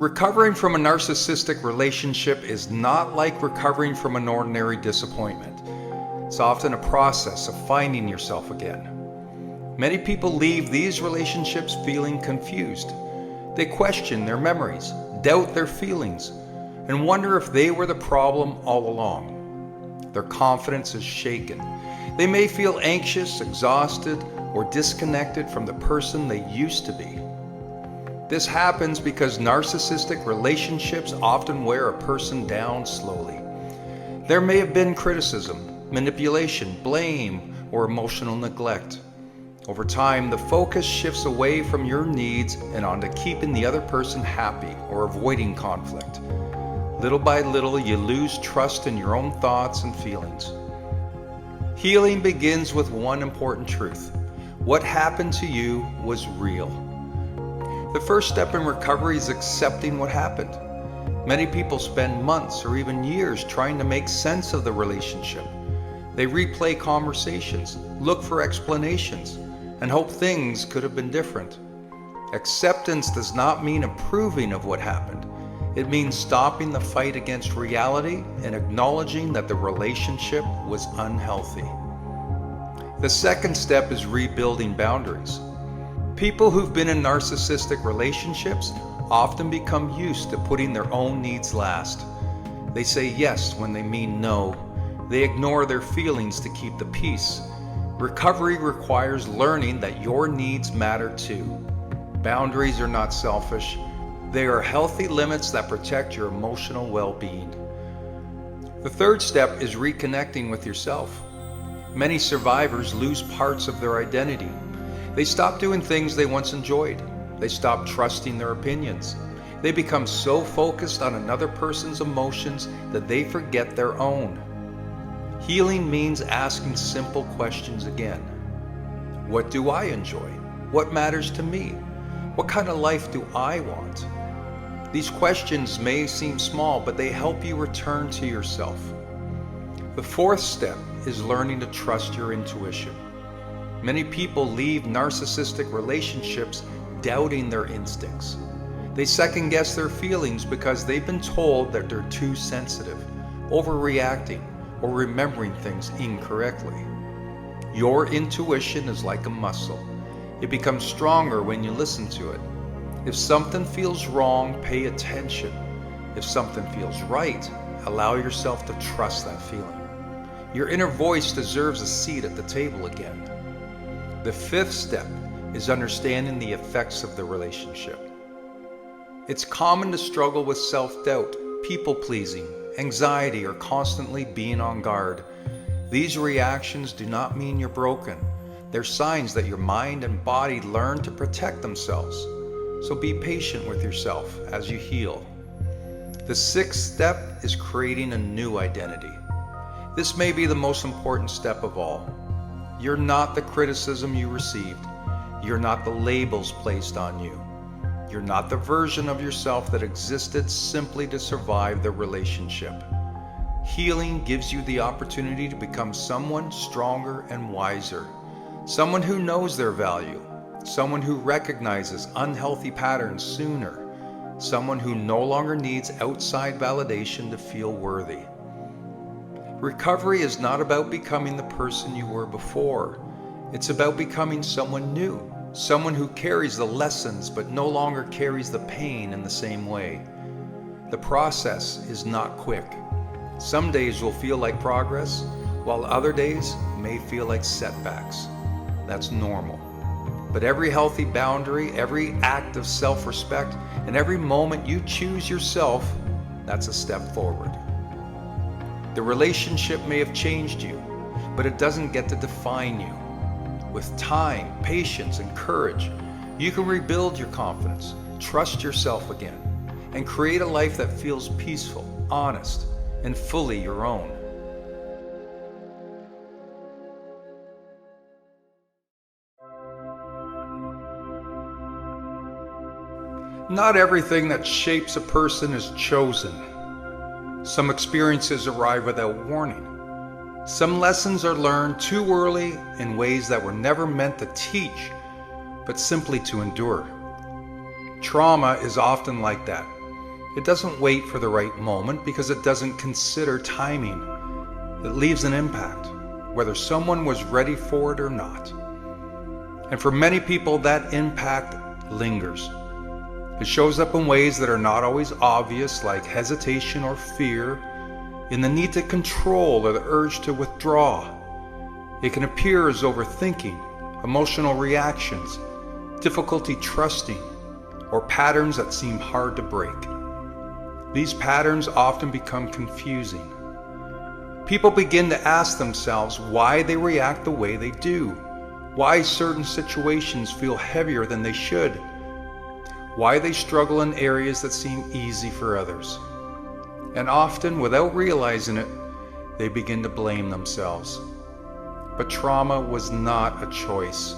Recovering from a narcissistic relationship is not like recovering from an ordinary disappointment. It's often a process of finding yourself again. Many people leave these relationships feeling confused. They question their memories, doubt their feelings, and wonder if they were the problem all along. Their confidence is shaken. They may feel anxious, exhausted, or disconnected from the person they used to be. This happens because narcissistic relationships often wear a person down slowly. There may have been criticism, manipulation, blame, or emotional neglect. Over time, the focus shifts away from your needs and onto keeping the other person happy or avoiding conflict. Little by little, you lose trust in your own thoughts and feelings. Healing begins with one important truth. What happened to you was real. The first step in recovery is accepting what happened. Many people spend months or even years trying to make sense of the relationship. They replay conversations, look for explanations, and hope things could have been different. Acceptance does not mean approving of what happened. It means stopping the fight against reality and acknowledging that the relationship was unhealthy. The second step is rebuilding boundaries. People who've been in narcissistic relationships often become used to putting their own needs last. They say yes when they mean no. They ignore their feelings to keep the peace. Recovery requires learning that your needs matter too. Boundaries are not selfish. They are healthy limits that protect your emotional well-being. The third step is reconnecting with yourself. Many survivors lose parts of their identity. They stop doing things they once enjoyed. They stop trusting their opinions. They become so focused on another person's emotions that they forget their own. Healing means asking simple questions again. What do I enjoy? What matters to me? What kind of life do I want? These questions may seem small, but they help you return to yourself. The fourth step is learning to trust your intuition. Many people leave narcissistic relationships doubting their instincts. They second guess their feelings because they've been told that they're too sensitive, overreacting, or remembering things incorrectly. Your intuition is like a muscle. It becomes stronger when you listen to it. If something feels wrong, pay attention. If something feels right, allow yourself to trust that feeling. Your inner voice deserves a seat at the table again. The fifth step is understanding the effects of the relationship. It's common to struggle with self-doubt, people-pleasing, anxiety, or constantly being on guard. These reactions do not mean you're broken. They're signs that your mind and body learn to protect themselves. So be patient with yourself as you heal. The sixth step is creating a new identity. This may be the most important step of all. You're not the criticism you received. You're not the labels placed on you. You're not the version of yourself that existed simply to survive the relationship. Healing gives you the opportunity to become someone stronger and wiser, someone who knows their value, someone who recognizes unhealthy patterns sooner, someone who no longer needs outside validation to feel worthy. Recovery is not about becoming the person you were before. It's about becoming someone new, someone who carries the lessons but no longer carries the pain in the same way. The process is not quick. Some days will feel like progress, while other days may feel like setbacks. That's normal. But every healthy boundary, every act of self-respect, and every moment you choose yourself, that's a step forward. The relationship may have changed you, but it doesn't get to define you. With time, patience, and courage, you can rebuild your confidence, trust yourself again, and create a life that feels peaceful, honest, and fully your own. Not everything that shapes a person is chosen. Some experiences arrive without warning. Some lessons are learned too early in ways that were never meant to teach, but simply to endure. Trauma is often like that. It doesn't wait for the right moment because it doesn't consider timing. It leaves an impact, whether someone was ready for it or not. And for many people, that impact lingers. It shows up in ways that are not always obvious, like hesitation or fear, in the need to control or the urge to withdraw. It can appear as overthinking, emotional reactions, difficulty trusting, or patterns that seem hard to break. These patterns often become confusing. People begin to ask themselves why they react the way they do, why certain situations feel heavier than they should, why they struggle in areas that seem easy for others. And often, without realizing it, they begin to blame themselves. But trauma was not a choice.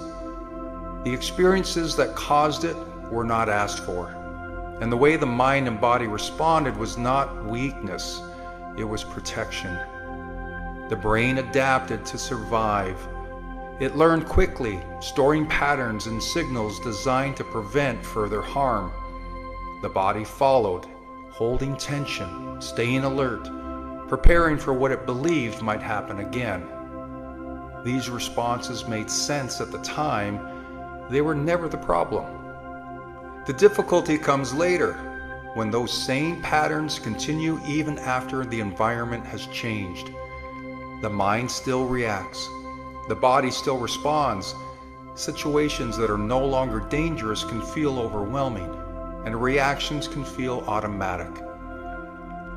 The experiences that caused it were not asked for. And the way the mind and body responded was not weakness, it was protection. The brain adapted to survive. It learned quickly, storing patterns and signals designed to prevent further harm. The body followed, holding tension, staying alert, preparing for what it believed might happen again. These responses made sense at the time. They were never the problem. The difficulty comes later, when those same patterns continue even after the environment has changed. The mind still reacts. The body still responds. Situations that are no longer dangerous can feel overwhelming, and reactions can feel automatic.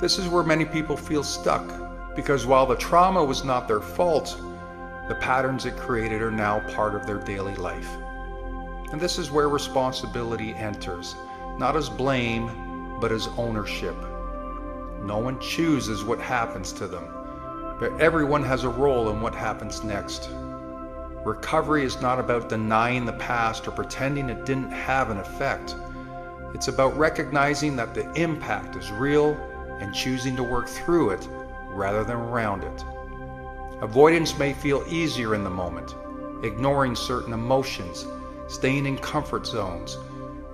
This is where many people feel stuck, because while the trauma was not their fault, the patterns it created are now part of their daily life. And this is where responsibility enters, not as blame, but as ownership. No one chooses what happens to them, but everyone has a role in what happens next. Recovery is not about denying the past or pretending it didn't have an effect. It's about recognizing that the impact is real and choosing to work through it rather than around it. Avoidance may feel easier in the moment, ignoring certain emotions, staying in comfort zones,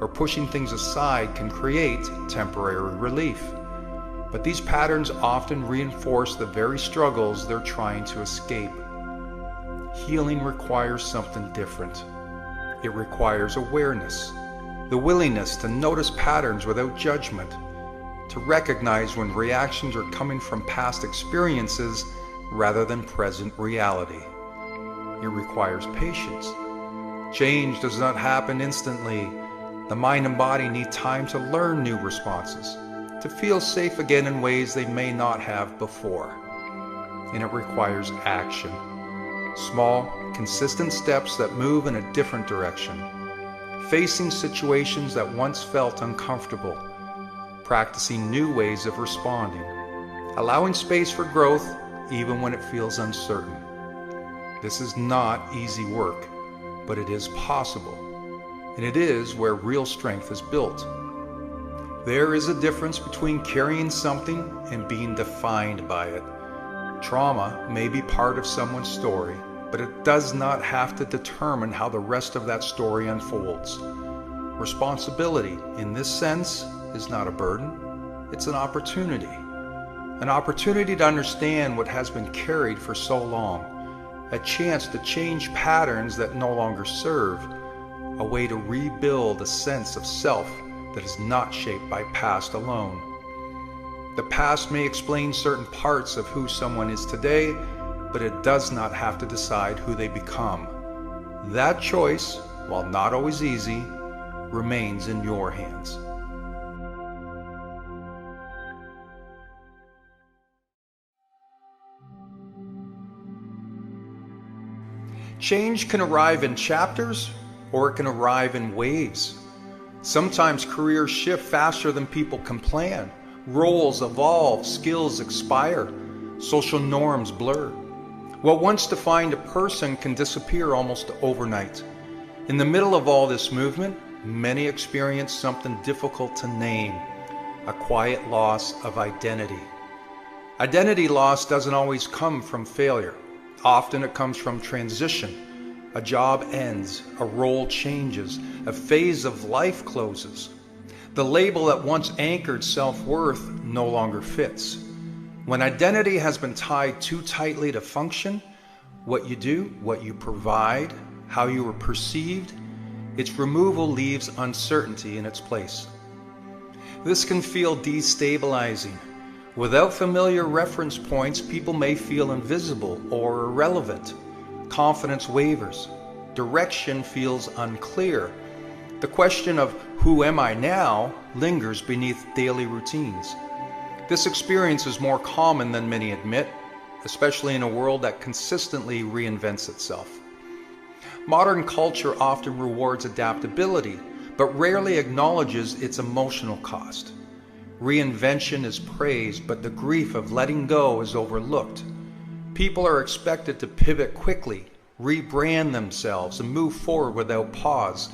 or pushing things aside can create temporary relief. But these patterns often reinforce the very struggles they're trying to escape. Healing requires something different. It requires awareness, the willingness to notice patterns without judgment, to recognize when reactions are coming from past experiences rather than present reality. It requires patience. Change does not happen instantly. The mind and body need time to learn new responses, to feel safe again in ways they may not have before. And it requires action. Small, consistent steps that move in a different direction. Facing situations that once felt uncomfortable. Practicing new ways of responding. Allowing space for growth even when it feels uncertain. This is not easy work, but it is possible. And it is where real strength is built. There is a difference between carrying something and being defined by it. Trauma may be part of someone's story, but it does not have to determine how the rest of that story unfolds. Responsibility, in this sense, is not a burden, it's an opportunity. An opportunity to understand what has been carried for so long, a chance to change patterns that no longer serve, a way to rebuild a sense of self that is not shaped by past alone. The past may explain certain parts of who someone is today, but it does not have to decide who they become. That choice, while not always easy, remains in your hands. Change can arrive in chapters, or it can arrive in waves. Sometimes careers shift faster than people can plan. Roles evolve, skills expire, social norms blur. What once defined a person can disappear almost overnight. In the middle of all this movement, many experience something difficult to name, a quiet loss of identity. Identity loss doesn't always come from failure. Often it comes from transition. A job ends, a role changes, a phase of life closes. The label that once anchored self-worth no longer fits. When identity has been tied too tightly to function, what you do, what you provide, how you are perceived, its removal leaves uncertainty in its place. This can feel destabilizing. Without familiar reference points, people may feel invisible or irrelevant. Confidence wavers. Direction feels unclear. The question of who am I now lingers beneath daily routines. This experience is more common than many admit, especially in a world that consistently reinvents itself. Modern culture often rewards adaptability, but rarely acknowledges its emotional cost. Reinvention is praised, but the grief of letting go is overlooked. People are expected to pivot quickly, rebrand themselves, and move forward without pause.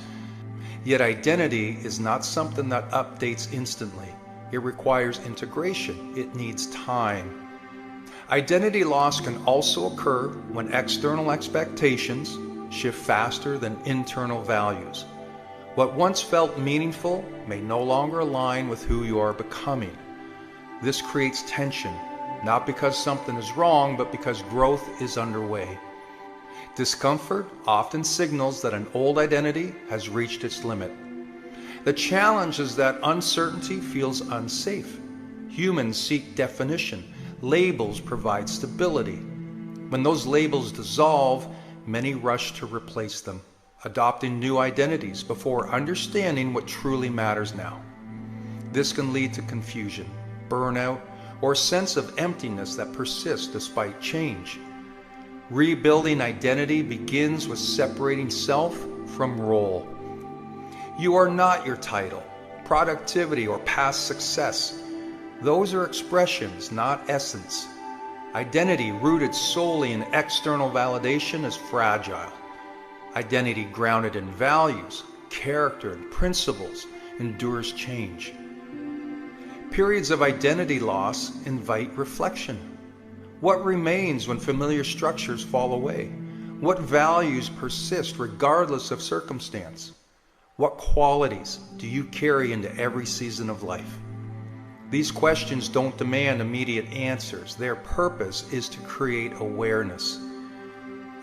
Yet identity is not something that updates instantly. It requires integration. It needs time. Identity loss can also occur when external expectations shift faster than internal values. What once felt meaningful may no longer align with who you are becoming. This creates tension, not because something is wrong, but because growth is underway. Discomfort often signals that an old identity has reached its limit. The challenge is that uncertainty feels unsafe. Humans seek definition. Labels provide stability. When those labels dissolve, many rush to replace them, adopting new identities before understanding what truly matters now. This can lead to confusion, burnout, or a sense of emptiness that persists despite change. Rebuilding identity begins with separating self from role. You are not your title, productivity, or past success. Those are expressions, not essence. Identity rooted solely in external validation is fragile. Identity grounded in values, character, and principles endures change. Periods of identity loss invite reflection. What remains when familiar structures fall away? What values persist regardless of circumstance? What qualities do you carry into every season of life? These questions don't demand immediate answers. Their purpose is to create awareness.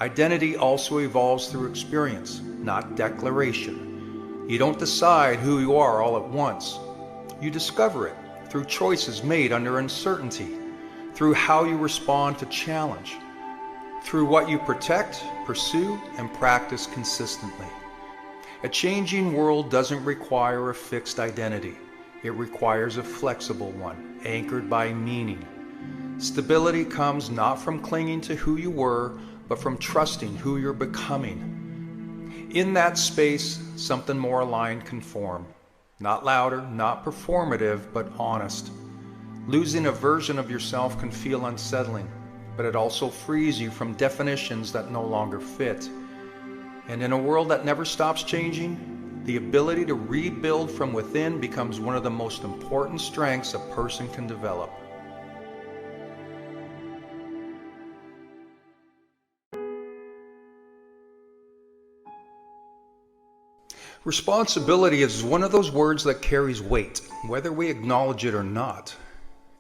Identity also evolves through experience, not declaration. You don't decide who you are all at once. You discover it through choices made under uncertainty, through how you respond to challenge, through what you protect, pursue, and practice consistently. A changing world doesn't require a fixed identity. It requires a flexible one, anchored by meaning. Stability comes not from clinging to who you were, but from trusting who you're becoming. In that space, something more aligned can form. Not louder, not performative, but honest. Losing a version of yourself can feel unsettling, but it also frees you from definitions that no longer fit. And in a world that never stops changing, the ability to rebuild from within becomes one of the most important strengths a person can develop. Responsibility is one of those words that carries weight, whether we acknowledge it or not.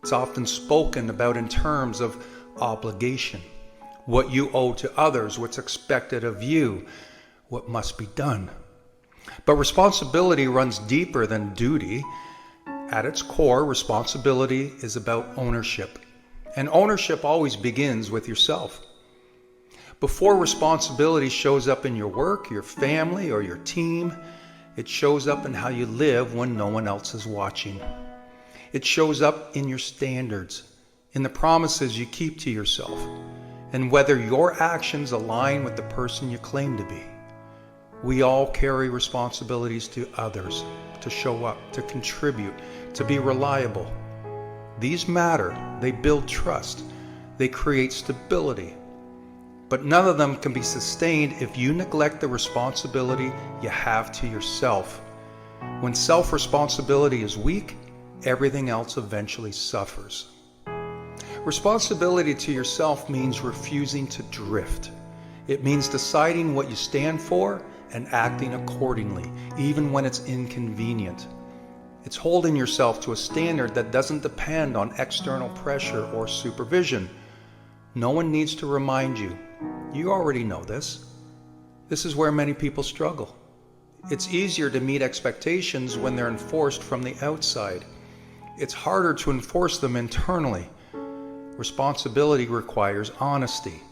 It's often spoken about in terms of obligation, what you owe to others, what's expected of you, what must be done. But responsibility runs deeper than duty. At its core, responsibility is about ownership. And ownership always begins with yourself. Before responsibility shows up in your work, your family, or your team, it shows up in how you live when no one else is watching. It shows up in your standards, in the promises you keep to yourself, and whether your actions align with the person you claim to be. We all carry responsibilities to others, to show up, to contribute, to be reliable. These matter. They build trust. They create stability. But none of them can be sustained if you neglect the responsibility you have to yourself. When self-responsibility is weak, everything else eventually suffers. Responsibility to yourself means refusing to drift. It means deciding what you stand for and acting accordingly, even when it's inconvenient. It's holding yourself to a standard that doesn't depend on external pressure or supervision. No one needs to remind you. You already know this. This is where many people struggle. It's easier to meet expectations when they're enforced from the outside. It's harder to enforce them internally. Responsibility requires honesty,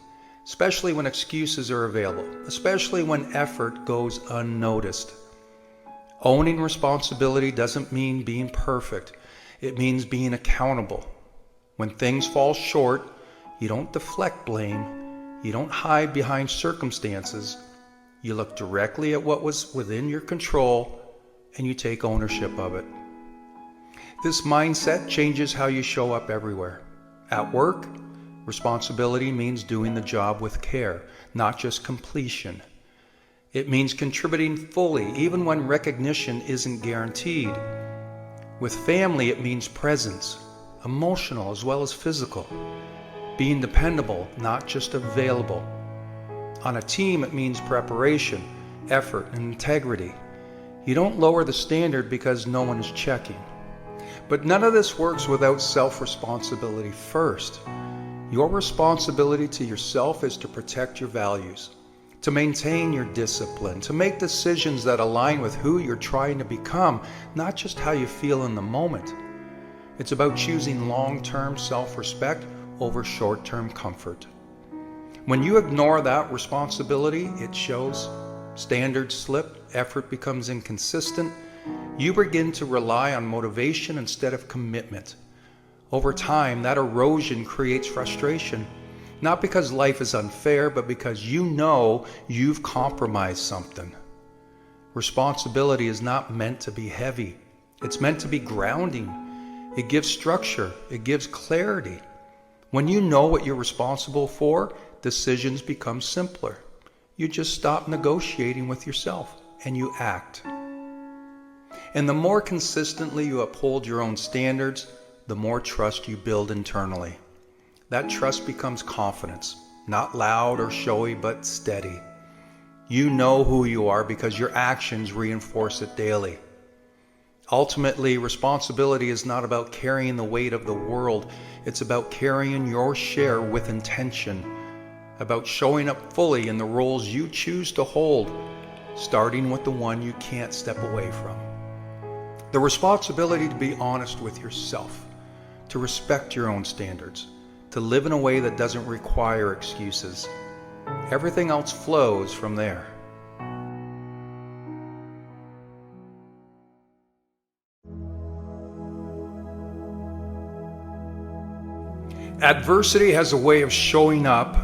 especially when excuses are available, especially when effort goes unnoticed. Owning responsibility doesn't mean being perfect. It means being accountable. When things fall short, you don't deflect blame. You don't hide behind circumstances. You look directly at what was within your control and you take ownership of it. This mindset changes how you show up everywhere. At work, responsibility means doing the job with care, not just completion. It means contributing fully, even when recognition isn't guaranteed. With family, it means presence, emotional as well as physical. Being dependable, not just available. On a team, it means preparation, effort, and integrity. You don't lower the standard because no one is checking. But none of this works without self-responsibility first. Your responsibility to yourself is to protect your values, to maintain your discipline, to make decisions that align with who you're trying to become, not just how you feel in the moment. It's about choosing long-term self-respect over short-term comfort. When you ignore that responsibility, it shows. Standards slip, effort becomes inconsistent. You begin to rely on motivation instead of commitment. Over time, that erosion creates frustration, not because life is unfair, but because you know you've compromised something. Responsibility is not meant to be heavy. It's meant to be grounding. It gives structure. It gives clarity. When you know what you're responsible for, decisions become simpler. You just stop negotiating with yourself and you act. And the more consistently you uphold your own standards, the more trust you build internally. That trust becomes confidence, not loud or showy, but steady. You know who you are because your actions reinforce it daily. Ultimately, responsibility is not about carrying the weight of the world. It's about carrying your share with intention, about showing up fully in the roles you choose to hold, starting with the one you can't step away from. The responsibility to be honest with yourself, to respect your own standards, to live in a way that doesn't require excuses. Everything else flows from there. Adversity has a way of showing up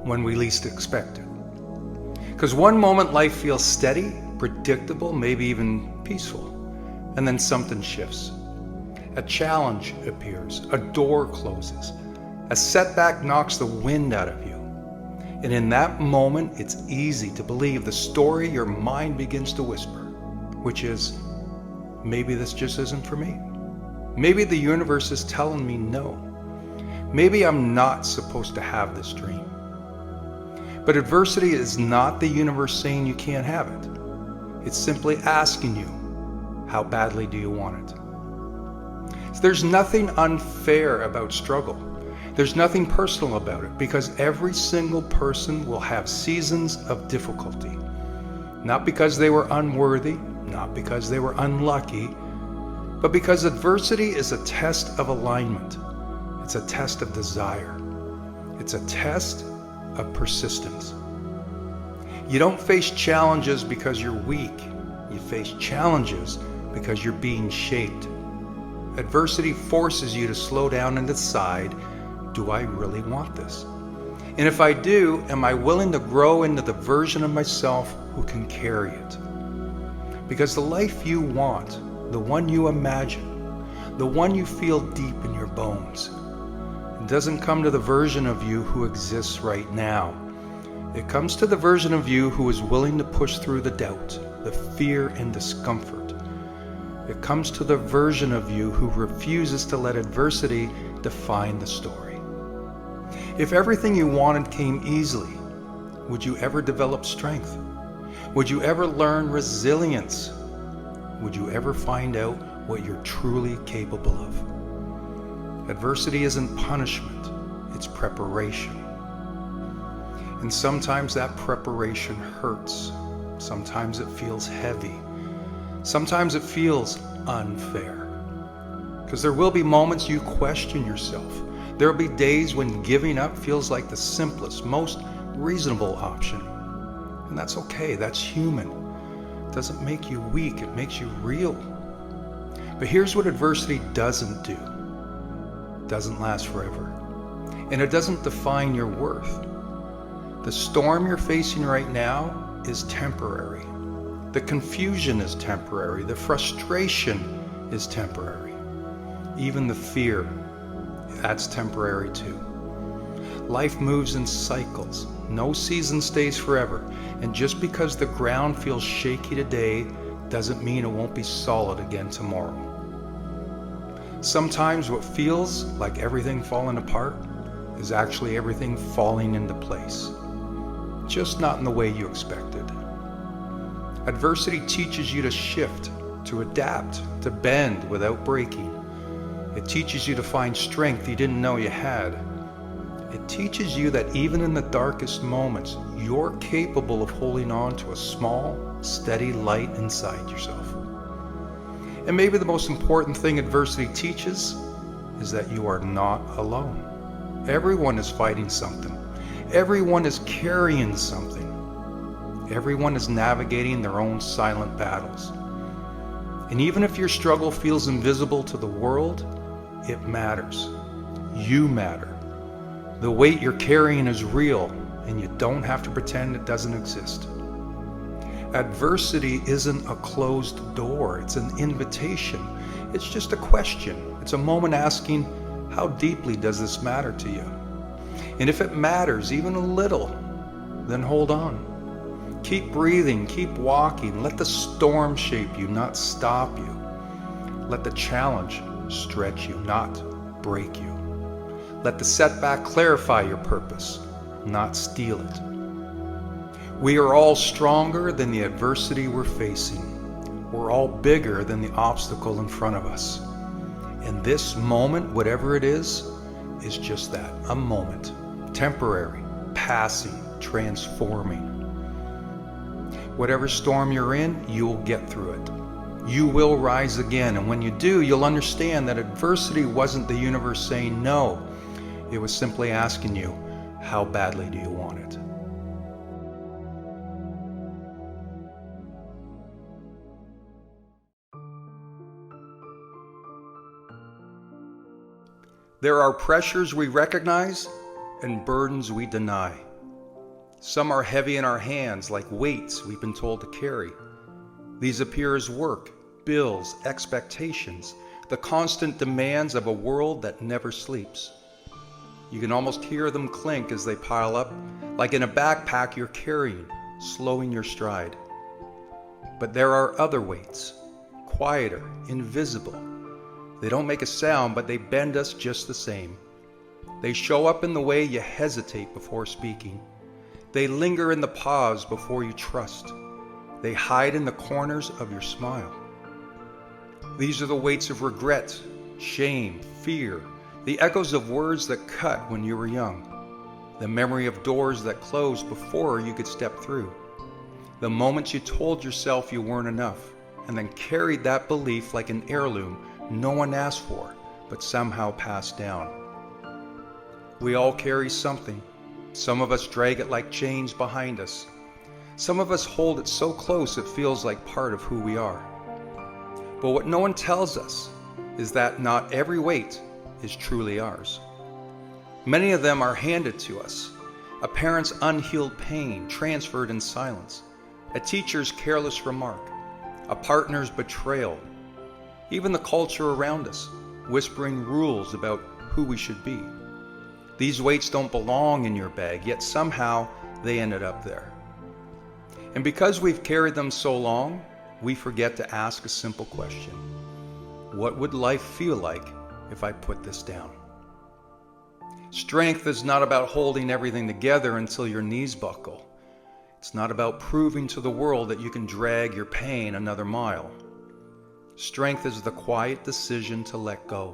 when we least expect it. Because one moment life feels steady, predictable, maybe even peaceful, and then something shifts. A challenge appears, a door closes, a setback knocks the wind out of you. And in that moment, it's easy to believe the story your mind begins to whisper, which is, maybe this just isn't for me. Maybe the universe is telling me no. Maybe I'm not supposed to have this dream. But adversity is not the universe saying you can't have it. It's simply asking you, how badly do you want it? So there's nothing unfair about struggle. There's nothing personal about it because every single person will have seasons of difficulty. Not because they were unworthy, not because they were unlucky, but because adversity is a test of alignment. It's a test of desire. It's a test of persistence. You don't face challenges because you're weak. You face challenges because you're being shaped. Adversity forces you to slow down and decide, do I really want this? And if I do, am I willing to grow into the version of myself who can carry it? Because the life you want, the one you imagine, the one you feel deep in your bones, it doesn't come to the version of you who exists right now. It comes to the version of you who is willing to push through the doubt, the fear and discomfort. It comes to the version of you who refuses to let adversity define the story. If everything you wanted came easily, would you ever develop strength? Would you ever learn resilience? Would you ever find out what you're truly capable of. Adversity isn't punishment, it's preparation. And sometimes that preparation hurts. Sometimes it feels heavy. Sometimes it feels unfair. Because there will be moments you question yourself. There will be days when giving up feels like the simplest, most reasonable option. And that's okay, that's human. It doesn't make you weak, it makes you real. But here's what adversity doesn't do. It doesn't last forever. And it doesn't define your worth. The storm you're facing right now is temporary. The confusion is temporary. The frustration is temporary. Even the fear, that's temporary too. Life moves in cycles. No season stays forever. And just because the ground feels shaky today doesn't mean it won't be solid again tomorrow. Sometimes what feels like everything falling apart is actually everything falling into place. Just not in the way you expected. Adversity teaches you to shift, to adapt, to bend without breaking. It teaches you to find strength you didn't know you had. It teaches you that even in the darkest moments, you're capable of holding on to a small, steady light inside yourself. And maybe the most important thing adversity teaches is that you are not alone. Everyone is fighting something. Everyone is carrying something. Everyone is navigating their own silent battles. And even if your struggle feels invisible to the world, it matters. You matter. The weight you're carrying is real, and you don't have to pretend it doesn't exist. Adversity isn't a closed door, it's an invitation. It's just a question. It's a moment asking, how deeply does this matter to you? And if it matters even a little, then hold on. Keep breathing, keep walking. Let the storm shape you, not stop you. Let the challenge stretch you, not break you. Let the setback clarify your purpose, not steal it. We are all stronger than the adversity we're facing. We're all bigger than the obstacle in front of us. And this moment, whatever it is just that, a moment. Temporary, passing, transforming. Whatever storm you're in, you'll get through it. You will rise again, and when you do, you'll understand that adversity wasn't the universe saying no. It was simply asking you, how badly do you want it? There are pressures we recognize and burdens we deny. Some are heavy in our hands, like weights we've been told to carry. These appear as work, bills, expectations, the constant demands of a world that never sleeps. You can almost hear them clink as they pile up, like in a backpack you're carrying, slowing your stride. But there are other weights, quieter, invisible. They don't make a sound, but they bend us just the same. They show up in the way you hesitate before speaking. They linger in the pause before you trust. They hide in the corners of your smile. These are the weights of regret, shame, fear, the echoes of words that cut when you were young, the memory of doors that closed before you could step through, the moments you told yourself you weren't enough, and then carried that belief like an heirloom no one asked for, but somehow passed down. We all carry something. Some of us drag it like chains behind us. Some of us hold it so close it feels like part of who we are. But what no one tells us is that not every weight is truly ours. Many of them are handed to us. A parent's unhealed pain transferred in silence. A teacher's careless remark. A partner's betrayal. Even the culture around us, whispering rules about who we should be. These weights don't belong in your bag, yet somehow they ended up there. And because we've carried them so long, we forget to ask a simple question. What would life feel like if I put this down? Strength is not about holding everything together until your knees buckle. It's not about proving to the world that you can drag your pain another mile. Strength is the quiet decision to let go,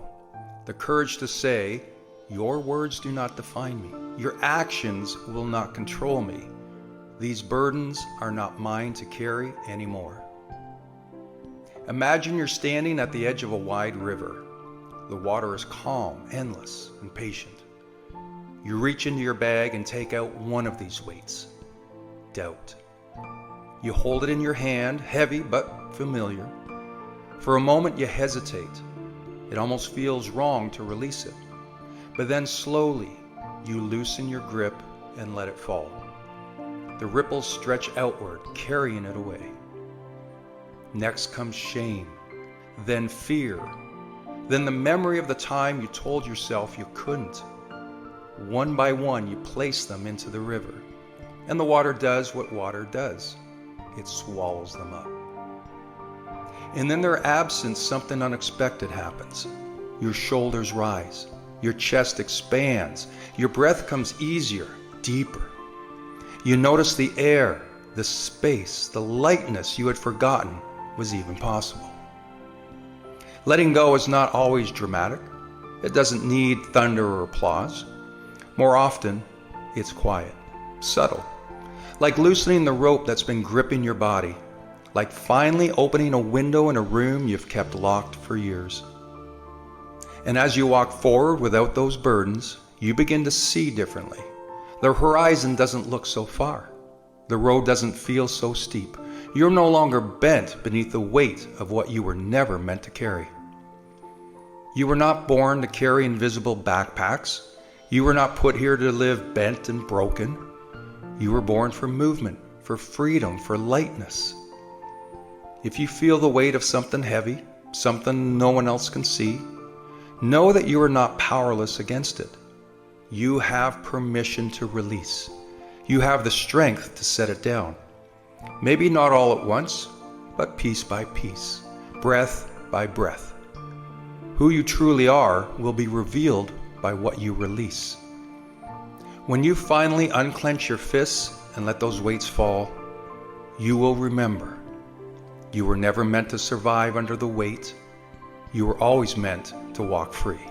the courage to say, "Your words do not define me. Your actions will not control me. These burdens are not mine to carry anymore." Imagine you're standing at the edge of a wide river. The water is calm, endless, and patient. You reach into your bag and take out one of these weights, doubt. You hold it in your hand, heavy but familiar. For a moment you hesitate. It almost feels wrong to release it. But then slowly you loosen your grip and let it fall. The ripples stretch outward, carrying it away. Next comes shame, then fear, then the memory of the time you told yourself you couldn't. One by one you place them into the river, and the water does what water does. It swallows them up. And in their absence, something unexpected happens. Your shoulders rise, your chest expands, your breath comes easier, deeper. You notice the air, the space, the lightness you had forgotten was even possible. Letting go is not always dramatic. It doesn't need thunder or applause. More often, it's quiet, subtle, like loosening the rope that's been gripping your body, like finally opening a window in a room you've kept locked for years. And as you walk forward without those burdens, you begin to see differently. The horizon doesn't look so far. The road doesn't feel so steep. You're no longer bent beneath the weight of what you were never meant to carry. You were not born to carry invisible backpacks. You were not put here to live bent and broken. You were born for movement, for freedom, for lightness. If you feel the weight of something heavy, something no one else can see, know that you are not powerless against it. You have permission to release. You have the strength to set it down. Maybe not all at once, but piece by piece, breath by breath. Who you truly are will be revealed by what you release. When you finally unclench your fists and let those weights fall, you will remember you were never meant to survive under the weight. You were always meant to walk free.